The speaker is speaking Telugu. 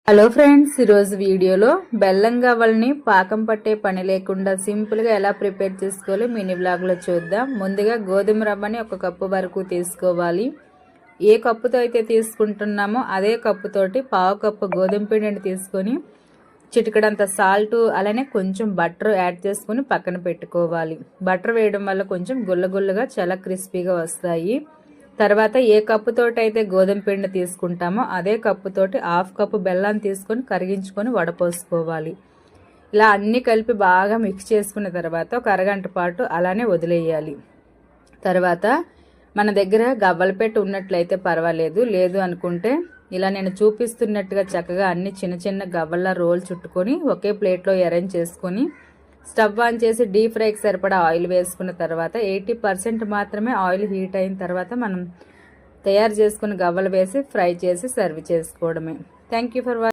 హలో ఫ్రెండ్స్, ఈరోజు వీడియోలో బెల్లం గవ్వల్ని పాకం పట్టే పని లేకుండా సింపుల్గా ఎలా ప్రిపేర్ చేసుకోవాలో మినీ బ్లాగ్లో చూద్దాం. ముందుగా గోధుమ రవ్వని 1 కప్పు వరకు తీసుకోవాలి. ఏ కప్పుతో అయితే తీసుకుంటున్నామో అదే కప్పుతోటి 1/2 కప్పు గోధుమ పిండిని తీసుకొని చిటికడంత సాల్ట్ అలానే కొంచెం బటర్ యాడ్ చేసుకొని పక్కన పెట్టుకోవాలి. బటర్ వేయడం వల్ల కొంచెం గుల్లగుల్లగా చాలా క్రిస్పీగా వస్తాయి. తర్వాత ఏ కప్పుతోటి అయితే గోధుమ పిండి తీసుకుంటామో అదే కప్పుతోటి 1/2 కప్పు బెల్లాన్ని తీసుకొని కరిగించుకొని వడపోసుకోవాలి. ఇలా అన్నీ కలిపి బాగా మిక్స్ చేసుకున్న తర్వాత ఒక అరగంట పాటు అలానే వదిలేయాలి. తర్వాత మన దగ్గర గవ్వల పెట్టు ఉన్నట్లయితే పర్వాలేదు, లేదు అనుకుంటే ఇలా నేను చూపిస్తున్నట్టుగా చక్కగా అన్ని చిన్న చిన్న గవ్వల రోల్ చుట్టుకొని ఒకే ప్లేట్లో అరేంజ్ చేసుకొని స్టవ్ ఆన్ చేసి డీప్ ఫ్రైకి సరిపడా ఆయిల్ వేసుకున్న తర్వాత 80% మాత్రమే ఆయిల్ హీట్ అయిన తర్వాత మనం తయారు చేసుకున్న గవ్వలు వేసి ఫ్రై చేసి సర్వ్ చేసుకోవడమే. Thank you for watching.